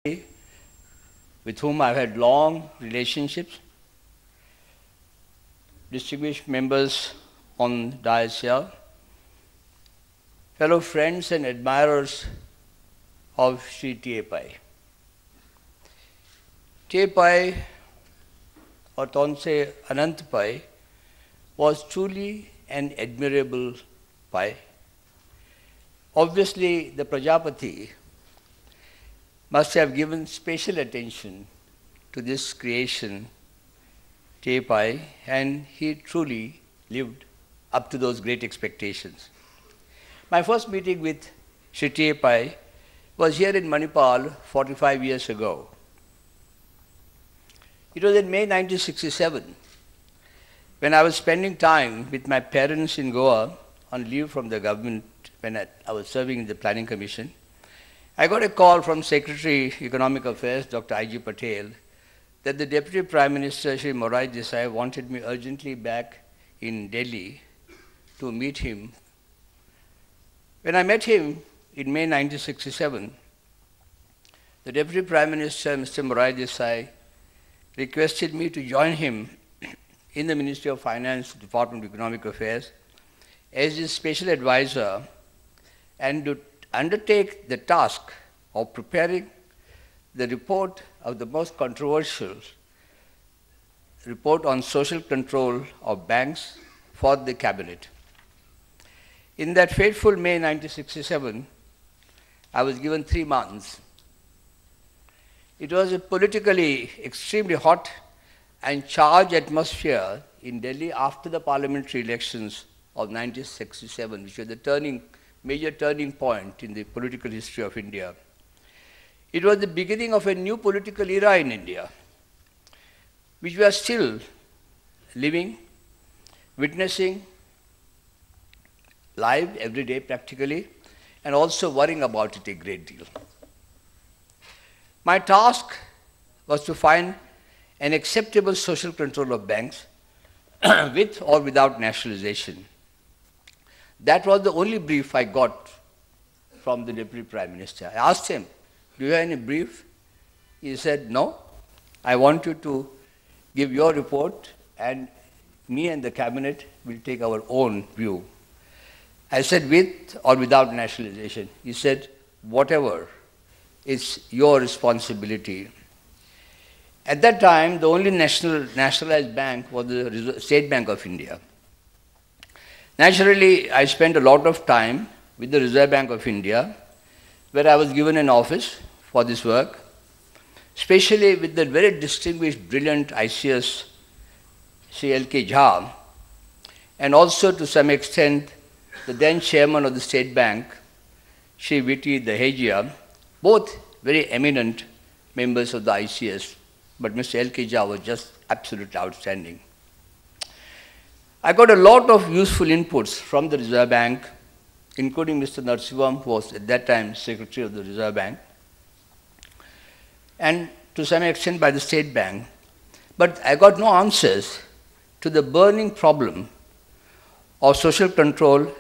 with whom I've had long relationships, distinguished members on dais here, fellow friends and admirers of Shri TAPMI. TAPMI, or Tonse Anantpai, was truly an admirable pai. Obviously, the Prajapati must have given special attention to this creation, TAPMI, and he truly lived up to those great expectations. My first meeting with Shri TAPMI was here in Manipal 45 years ago. It was in May 1967 when I was spending time with my parents in Goa on leave from the government when I was serving in the Planning Commission. I got a call from Secretary Economic Affairs, Dr. I.G. Patel, that the Deputy Prime Minister, Shri Morarji Desai, wanted me urgently back in Delhi to meet him. When I met him in May 1967, the Deputy Prime Minister, Mr. Morarji Desai, requested me to join him in the Ministry of Finance, Department of Economic Affairs, as his special advisor and to undertake the task of preparing the report of the most controversial report on social control of banks for the cabinet. In that fateful May 1967, I was given 3 months. It was a politically extremely hot and charged atmosphere in Delhi after the parliamentary elections of 1967, which was the major turning point in the political history of India. It was the beginning of a new political era in India, which we are still living, witnessing live every day practically, and also worrying about it a great deal. My task was to find an acceptable social control of banks with or without nationalization. That was the only brief I got from the Deputy Prime Minister. I asked him, do you have any brief? He said, no, I want you to give your report and me and the cabinet will take our own view. I said, with or without nationalization? He said, whatever, it's your responsibility. At that time, the only nationalized bank was the State Bank of India. Naturally, I spent a lot of time with the Reserve Bank of India, where I was given an office for this work, especially with the very distinguished, brilliant ICS, Shri L.K. Jha, and also to some extent, the then chairman of the State Bank, Shri V.T. Dahejia, both very eminent members of the ICS, but Mr. L.K. Jha was just absolutely outstanding. I got a lot of useful inputs from the Reserve Bank, including Mr. Narasimhan, who was at that time Secretary of the Reserve Bank, and to some extent by the State Bank. But I got no answers to the burning problem of social control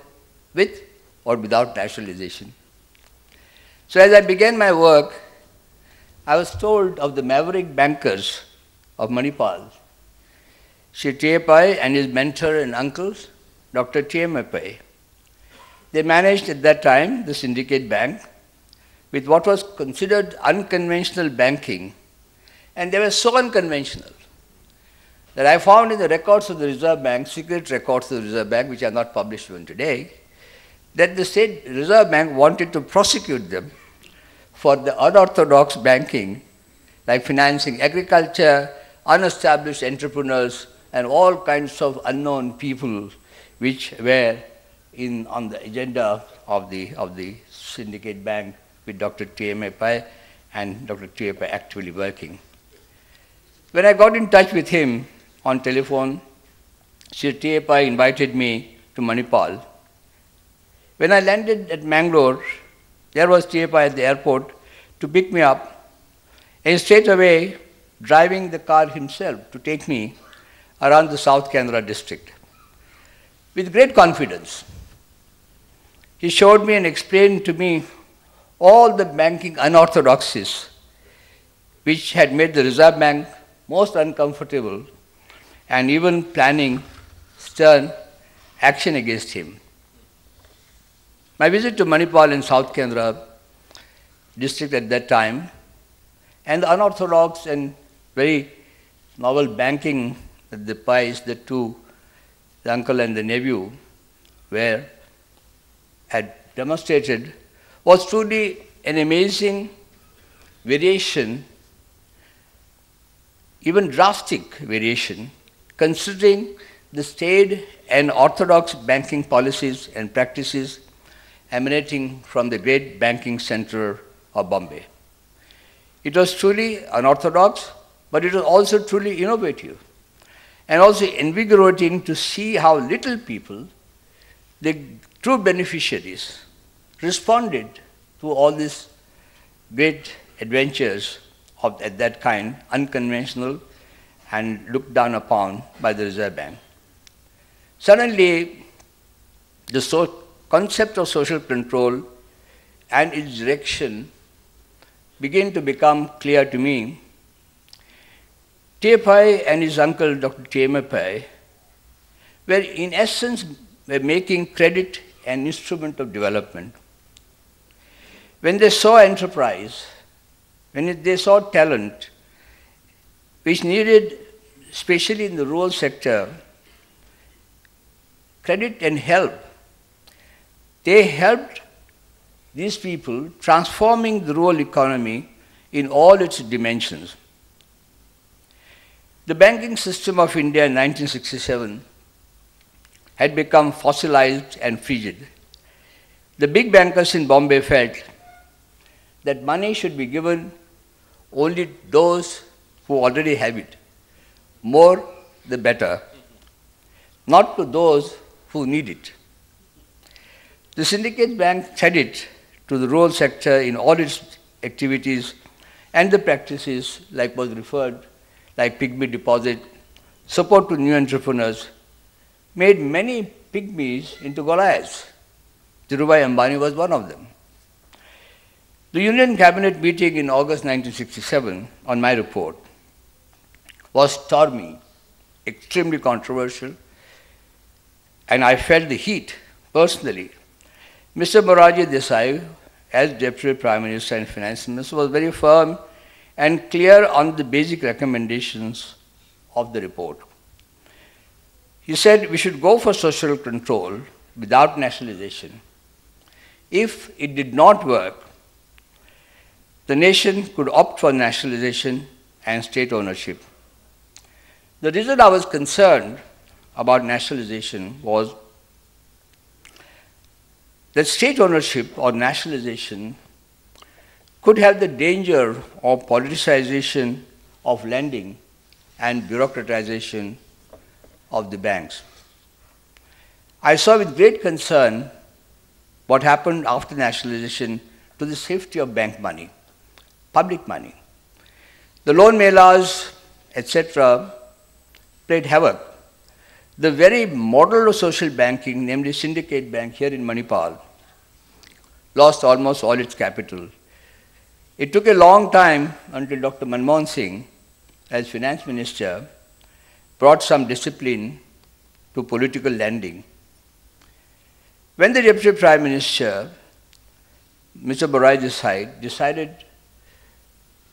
with or without nationalization. So as I began my work, I was told of the maverick bankers of Manipal, Shri TAPMI and his mentor and uncle, Dr. T.M. Pai. They managed at that time the syndicate bank with what was considered unconventional banking, and they were so unconventional that I found in the records of the Reserve Bank, secret records of the Reserve Bank, which are not published even today, that the State Reserve Bank wanted to prosecute them for the unorthodox banking, like financing agriculture, unestablished entrepreneurs, and all kinds of unknown people which were on the agenda of the syndicate bank with Dr. T.M. Pai and Dr. T.M. Pai actually working. When I got in touch with him on telephone, Shri T.M. Pai invited me to Manipal. When I landed at Mangalore, there was T.M. Pai at the airport to pick me up, and straight away driving the car himself to take me around the South Canara district. With great confidence, he showed me and explained to me all the banking unorthodoxies which had made the Reserve Bank most uncomfortable and even planning stern action against him. My visit to Manipal in South Kendra district at that time, and the unorthodox and very novel banking that the Pais, the two, the uncle and the nephew, had demonstrated, was truly an amazing variation, even drastic variation, considering the staid and orthodox banking policies and practices emanating from the great banking center of Bombay. It was truly unorthodox, but it was also truly innovative and also invigorating to see how little people, the true beneficiaries, responded to all these great adventures of at that kind, unconventional and looked down upon by the Reserve Bank. Suddenly, the concept of social control and its direction began to become clear to me. TAPMI and his uncle, Dr. TAPMI, were in essence making credit an instrument of development. When they saw enterprise, when they saw talent, which needed, especially in the rural sector, credit and help, they helped these people transforming the rural economy in all its dimensions. The banking system of India in 1967 had become fossilized and frigid. The big bankers in Bombay felt that money should be given only those who already have it. More the better, not to those who need it. The syndicate bank credit to the rural sector in all its activities and the practices like was referred, like pygmy deposit, support to new entrepreneurs, made many pygmies into Goliaths. Dhirubhai Ambani was one of them. The Union Cabinet meeting in August 1967 on my report was stormy, extremely controversial, and I felt the heat personally. Mr. Morarji Desai, as Deputy Prime Minister and Finance Minister, was very firm and clear on the basic recommendations of the report. He said we should go for social control without nationalization. If it did not work, the nation could opt for nationalization and state ownership. The reason I was concerned about nationalization was that state ownership or nationalization could have the danger of politicization of lending and bureaucratization of the banks. I saw with great concern what happened after nationalization to the safety of bank money, public money. The loan melas, etc., played havoc. The very model of social banking, namely syndicate bank here in Manipal, lost almost all its capital. It took a long time until Dr. Manmohan Singh, as finance minister, brought some discipline to political lending. When the Deputy Prime Minister, Mr. Jairaj, decided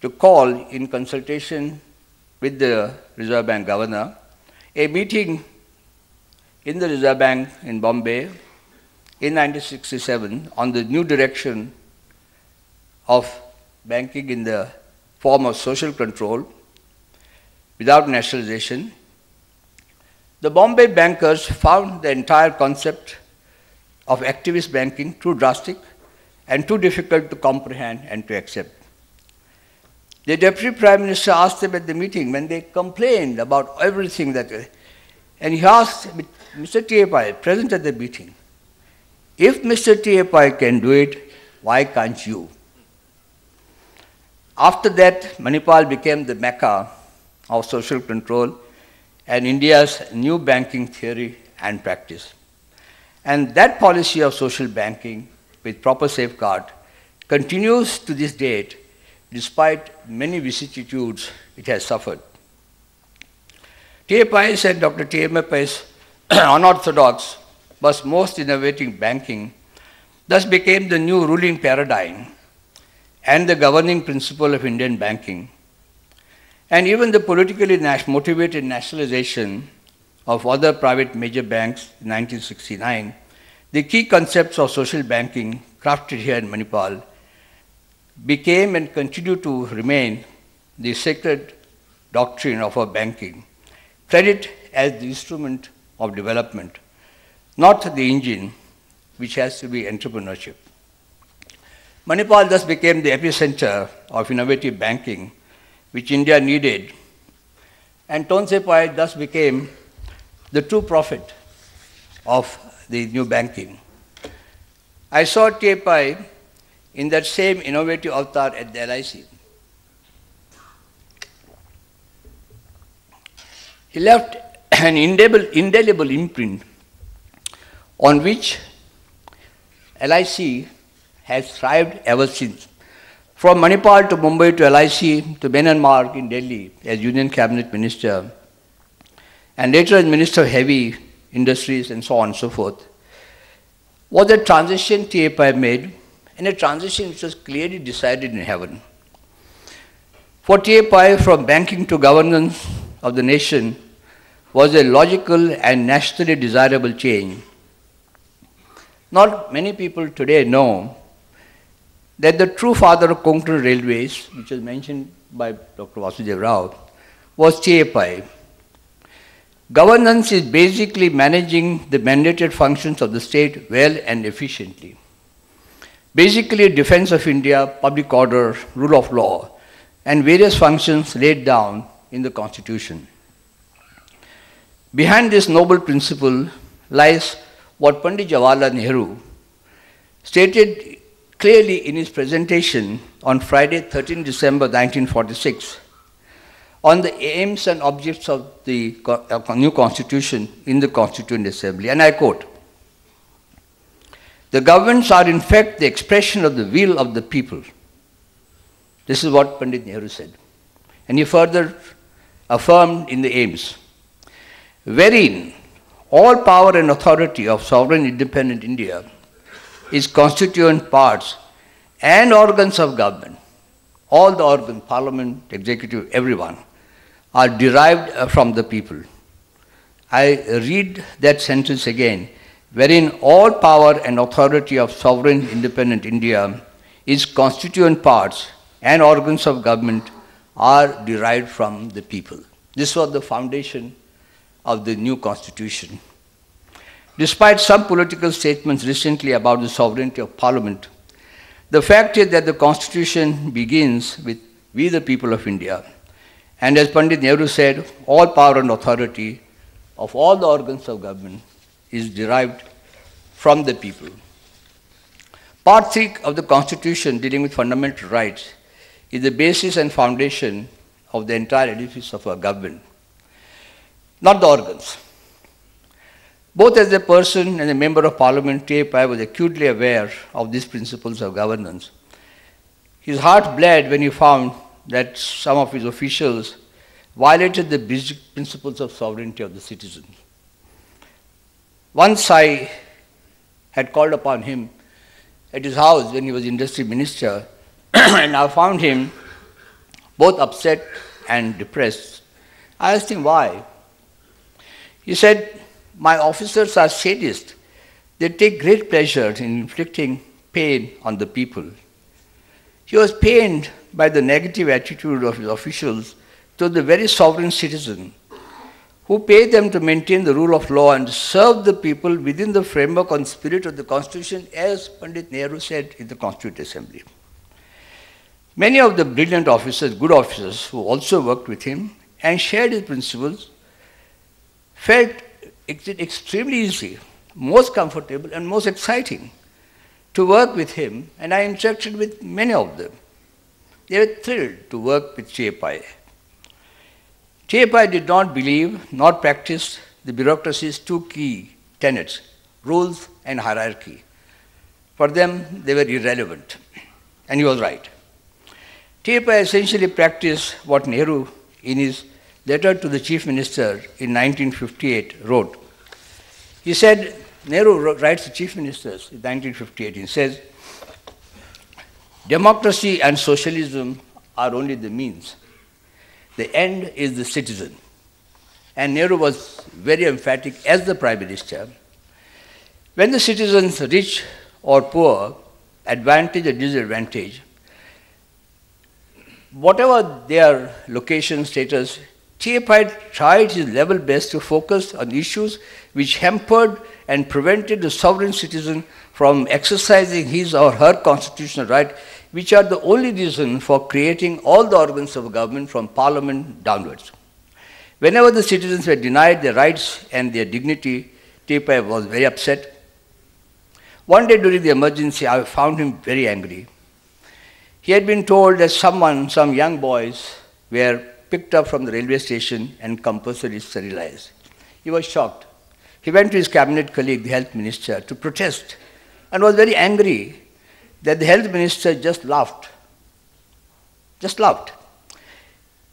to call in consultation with the Reserve Bank Governor a meeting in the Reserve Bank in Bombay in 1967 on the new direction of banking in the form of social control without nationalization, the Bombay bankers found the entire concept of activist banking too drastic and too difficult to comprehend and to accept. The Deputy Prime Minister asked them at the meeting when they complained about everything and he asked Mr. TAPMI, present at the meeting, if Mr. TAPMI can do it, why can't you? After that, Manipal became the mecca of social control and India's new banking theory and practice. And that policy of social banking with proper safeguard continues to this date despite many vicissitudes it has suffered. TAPMI said Dr. TAPMI's unorthodox but most innovative banking thus became the new ruling paradigm and the governing principle of Indian banking. And even the politically motivated nationalization of other private major banks in 1969, the key concepts of social banking crafted here in Manipal became and continue to remain the sacred doctrine of our banking. Credit as the instrument of development, not the engine, which has to be entrepreneurship. Manipal thus became the epicenter of innovative banking, which India needed, and Tonsepai thus became the true prophet of the new banking. I saw TAPMI in that same innovative avatar at the LIC. He left an indelible imprint on which LIC has thrived ever since. From Manipal to Mumbai to LIC to Myanmar in Delhi as Union Cabinet Minister, and later as Minister of Heavy Industries and so on and so forth, was a transition TAPMI made, and a transition which was clearly decided in heaven. For TAPMI, from banking to governance of the nation was a logical and nationally desirable change. Not many people today know that the true father of Konkan Railways, which was mentioned by Dr. Vasudev Rao, was TAPMI. Governance is basically managing the mandated functions of the state well and efficiently. Basically, defense of India, public order, rule of law, and various functions laid down in the Constitution. Behind this noble principle lies what Pandit Jawaharlal Nehru stated clearly in his presentation on Friday, 13 December 1946, on the aims and objects of the new Constitution in the Constituent Assembly. And I quote, "The governments are in fact the expression of the will of the people." This is what Pandit Nehru said. And he further affirmed in the aims, "Wherein all power and authority of sovereign independent India is constituent parts and organs of government, all the organs, parliament, executive, everyone, are derived from the people." I read that sentence again, "Wherein all power and authority of sovereign independent India is constituent parts and organs of government are derived from the people." This was the foundation of the new Constitution. Despite some political statements recently about the sovereignty of Parliament, the fact is that the Constitution begins with "we the people of India." And as Pandit Nehru said, all power and authority of all the organs of government is derived from the people. Part 3 of the Constitution, dealing with fundamental rights, is the basis and foundation of the entire edifice of our government, not the organs. Both as a person and a member of parliament, TAPMI was acutely aware of these principles of governance. His heart bled when he found that some of his officials violated the basic principles of sovereignty of the citizens. Once I had called upon him at his house when he was industry minister, and I found him both upset and depressed. I asked him why. He said, "My officers are sadists. They take great pleasure in inflicting pain on the people." He was pained by the negative attitude of his officials to the very sovereign citizen who pay them to maintain the rule of law and serve the people within the framework and spirit of the Constitution, as Pandit Nehru said in the Constituent Assembly. Many of the brilliant officers, good officers, who also worked with him and shared his principles, felt it extremely easy, most comfortable, and most exciting to work with him, and I interacted with many of them. They were thrilled to work with TAPMI. TAPMI did not believe nor practice the bureaucracy's two key tenets, rules and hierarchy. For them, they were irrelevant, and he was right. TAPMI essentially practiced what Nehru, in his letter to the Chief Minister in 1958, wrote. He said, Nehru writes to Chief Ministers in 1958, he says, democracy and socialism are only the means. The end is the citizen. And Nehru was very emphatic as the Prime Minister. When the citizens, rich or poor, advantage or disadvantage, whatever their location, status, TAPMI tried his level best to focus on issues which hampered and prevented the sovereign citizen from exercising his or her constitutional right, which are the only reason for creating all the organs of government from parliament downwards. Whenever the citizens were denied their rights and their dignity, TAPMI was very upset. One day during the emergency, I found him very angry. He had been told that some young boys were picked up from the railway station and compulsorily sterilized. He was shocked. He went to his cabinet colleague, the health minister, to protest and was very angry that the health minister just laughed. Just laughed.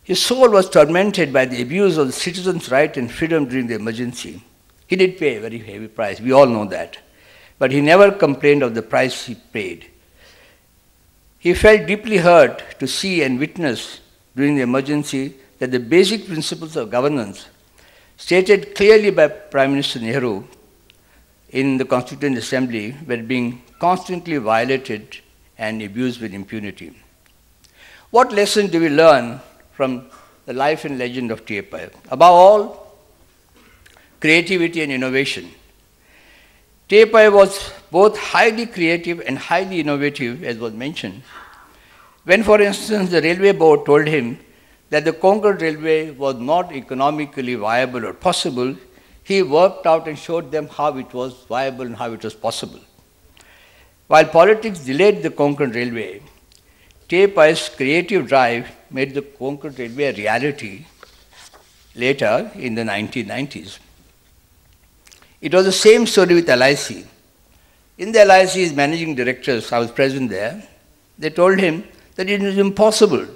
His soul was tormented by the abuse of the citizens' right and freedom during the emergency. He did pay a very heavy price, we all know that. But he never complained of the price he paid. He felt deeply hurt to see and witness during the emergency that the basic principles of governance stated clearly by Prime Minister Nehru in the Constituent Assembly were being constantly violated and abused with impunity. What lesson do we learn from the life and legend of TAPMI? Above all, creativity and innovation. TAPMI was both highly creative and highly innovative, as was mentioned. When, for instance, the railway board told him that the Konkan railway was not economically viable or possible, he worked out and showed them how it was viable and how it was possible. While politics delayed the Konkan railway, TAPMI's creative drive made the Konkan railway a reality later in the 1990s. It was the same story with LIC. In the LIC's managing directors, I was present there, they told him that it is impossible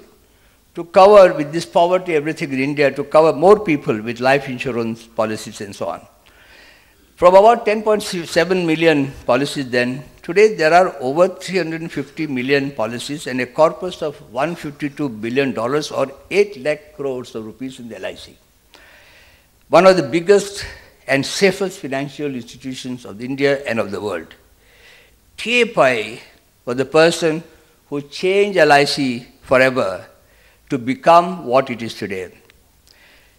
to cover with this poverty everything in India, to cover more people with life insurance policies and so on. From about 10.7 million policies then, today there are over 350 million policies and a corpus of $152 billion or 8 lakh crores of rupees in the LIC. One of the biggest and safest financial institutions of India and of the world. TAPMI was the person who changed LIC forever to become what it is today.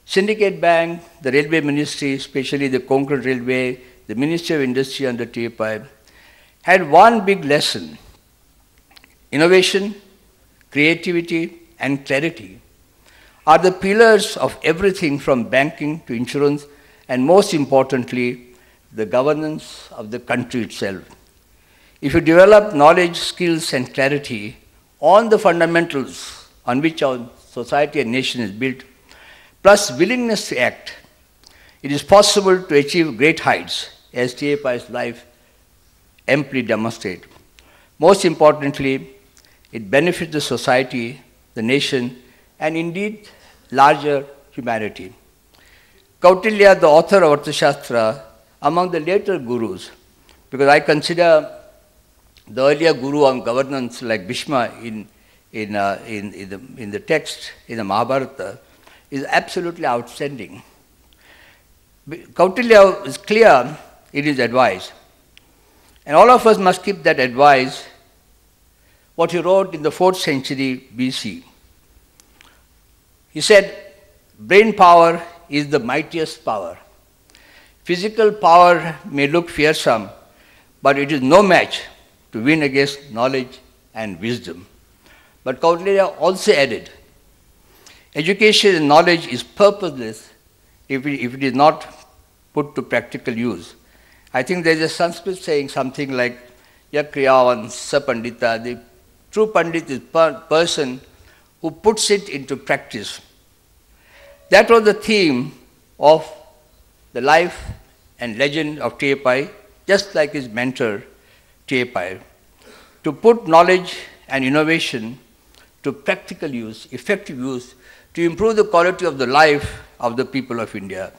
Syndicate Bank, the Railway Ministry, especially the Konkan Railway, the Ministry of Industry under TAPMI, had one big lesson: innovation, creativity, and clarity are the pillars of everything from banking to insurance, and most importantly, the governance of the country itself. If you develop knowledge, skills, and clarity on the fundamentals on which our society and nation is built, plus willingness to act, it is possible to achieve great heights, as TAPMI's life amply demonstrates. Most importantly, it benefits the society, the nation, and indeed larger humanity. Kautilya, the author of Arthashastra, among the later gurus, because I consider the earlier guru on governance like Bhishma in the text, in the Mahabharata, is absolutely outstanding. Kautilya is clear in his advice. And all of us must keep that advice, what he wrote in the 4th century BC. He said, brain power is the mightiest power. Physical power may look fearsome, but it is no match to win against knowledge and wisdom. But Kautilya also added, education and knowledge is purposeless if it is not put to practical use. I think there is a Sanskrit saying something like, Yakriyavan sa pandita. The true pandit is a person who puts it into practice. That was the theme of the life and legend of TAPMI, just like his mentor, TAPMI, to put knowledge and innovation to practical use, effective use, to improve the quality of the life of the people of India,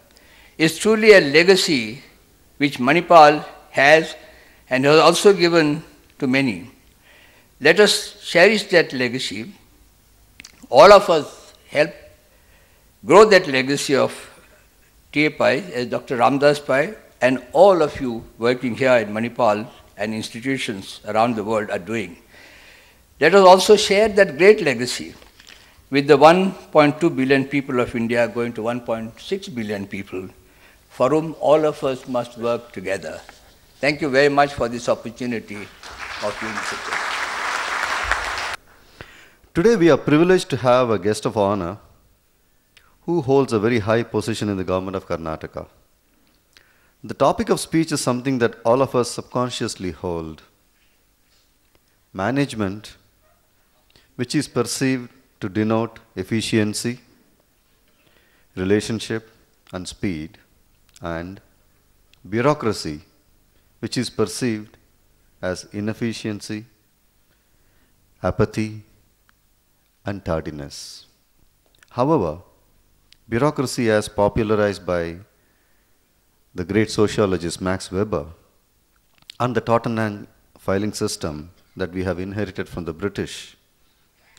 is truly a legacy which Manipal has and has also given to many. Let us cherish that legacy. All of us help grow that legacy of TAPMI, as Dr. Ramdas Pai, and all of you working here in Manipal and institutions around the world are doing. Let us also share that great legacy with the 1.2 billion people of India going to 1.6 billion people, for whom all of us must work together. Thank you very much for this opportunity of your initiative. Today we are privileged to have a guest of honor who holds a very high position in the government of Karnataka. The topic of speech is something that all of us subconsciously hold. Management, which is perceived to denote efficiency, relationship, and speed, and bureaucracy, which is perceived as inefficiency, apathy, and tardiness. However, bureaucracy, as popularized by the great sociologist Max Weber, and the Tottenham filing system that we have inherited from the British,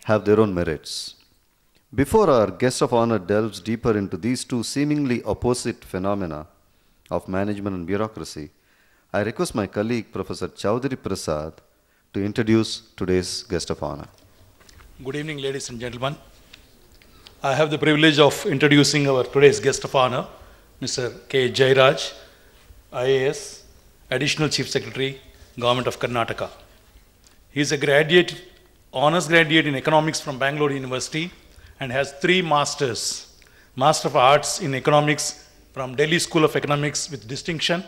have their own merits. Before our guest of honor delves deeper into these two seemingly opposite phenomena of management and bureaucracy, I request my colleague, Professor Chaudhary Prasad, to introduce today's guest of honor. Good evening, ladies and gentlemen. I have the privilege of introducing our today's guest of honor, Mr. K. Jairaj, IAS, Additional Chief Secretary, Government of Karnataka. He is a graduate, honors graduate in economics from Bangalore University and has 3 masters. Master of Arts in Economics from Delhi School of Economics with distinction,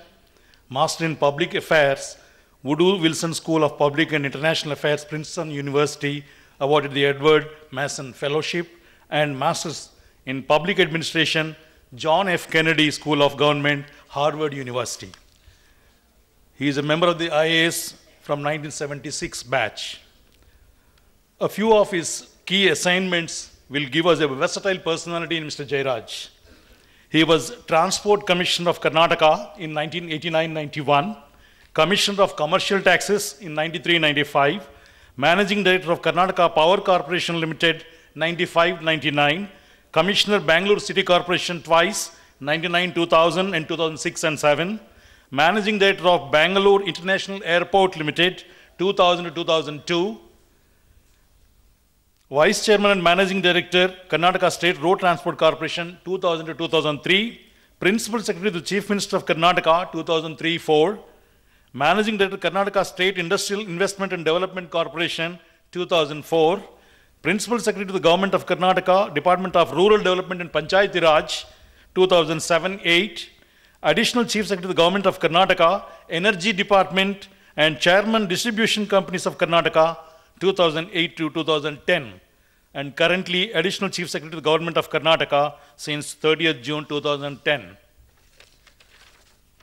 Master in Public Affairs, Woodrow Wilson School of Public and International Affairs, Princeton University, awarded the Edward Mason Fellowship, and Masters in Public Administration, John F. Kennedy School of Government, Harvard University. He is a member of the IAS from 1976 batch. A few of his key assignments will give us a versatile personality in Mr. Jairaj. He was Transport Commissioner of Karnataka in 1989-91, Commissioner of Commercial Taxes in 93-95, Managing Director of Karnataka Power Corporation Limited 95-99, Commissioner Bangalore City Corporation twice, 99-2000 and 2006 and 7, Managing Director of Bangalore International Airport Limited 2000 to 2002, Vice Chairman and Managing Director, Karnataka State Road Transport Corporation 2000 to 2003, Principal Secretary to the Chief Minister of Karnataka 2003-04, Managing Director, Karnataka State Industrial Investment and Development Corporation 2004, Principal Secretary to the Government of Karnataka, Department of Rural Development and Panchayati Raj 2007-08, Additional Chief Secretary to the Government of Karnataka, Energy Department and Chairman Distribution Companies of Karnataka 2008 to 2010, and currently Additional Chief Secretary to the Government of Karnataka since 30th June 2010.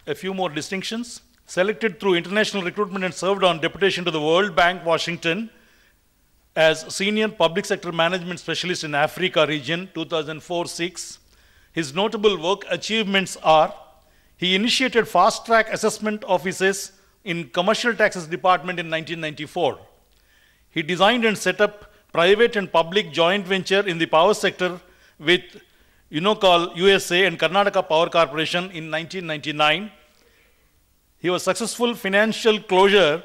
A few more distinctions. Selected through international recruitment and served on deputation to the World Bank, Washington, as Senior Public Sector Management Specialist in Africa region 2004-06. His notable work achievements are: he initiated fast-track assessment offices in Commercial Taxes Department in 1994. He designed and set up private and public joint venture in the power sector with Unocal USA and Karnataka Power Corporation in 1999. He was successful financial closure,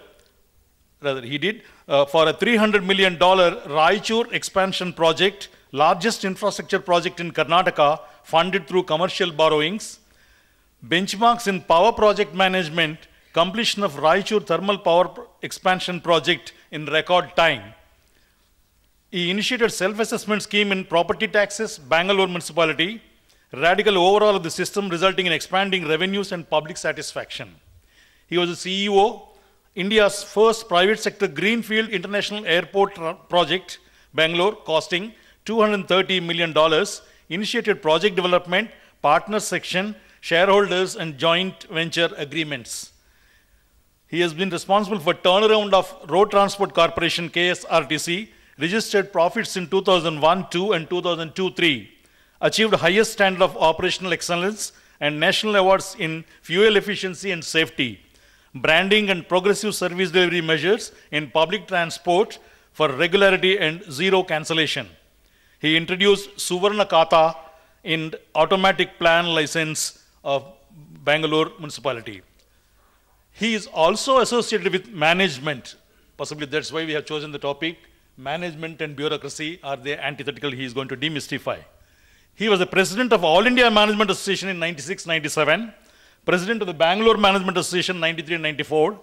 for a $300 million Raichur expansion project, largest infrastructure project in Karnataka, funded through commercial borrowings. Benchmarks in power project management, completion of Raichur thermal power expansion project in record time. He initiated self-assessment scheme in property taxes, Bangalore municipality, radical overhaul of the system resulting in expanding revenues and public satisfaction. He was the CEO, India's first private sector Greenfield International Airport project, Bangalore, costing $230 million, initiated project development, partners section, shareholders and joint venture agreements. He has been responsible for turnaround of Road Transport Corporation, KSRTC, registered profits in 2001-2 and 2002-3, achieved highest standard of operational excellence and national awards in fuel efficiency and safety, branding and progressive service delivery measures in public transport for regularity and zero cancellation. He introduced Suvarna Khata in automatic plan license of Bangalore municipality. He is also associated with management. Possibly that's why we have chosen the topic. Management and bureaucracy are the antithetical he is going to demystify. He was the president of All India Management Association in 96-97, president of the Bangalore Management Association 93-94,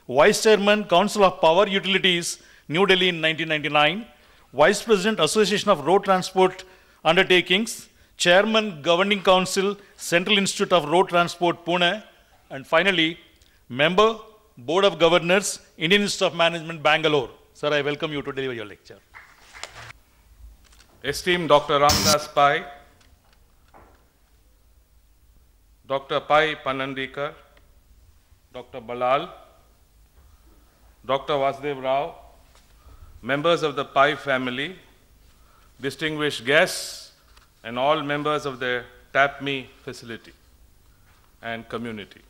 vice chairman, Council of Power Utilities, New Delhi in 1999, vice president, Association of Road Transport Undertakings, chairman, Governing Council, Central Institute of Road Transport, Pune, and finally, member, Board of Governors, Indian Institute of Management, Bangalore. Sir, I welcome you to deliver your lecture. Esteemed Dr. Ramdas Pai, Dr. Pai Panandiker, Dr. Balal, Dr. Vasudev Rao, members of the Pai family, distinguished guests, and all members of the TAPMI facility and community.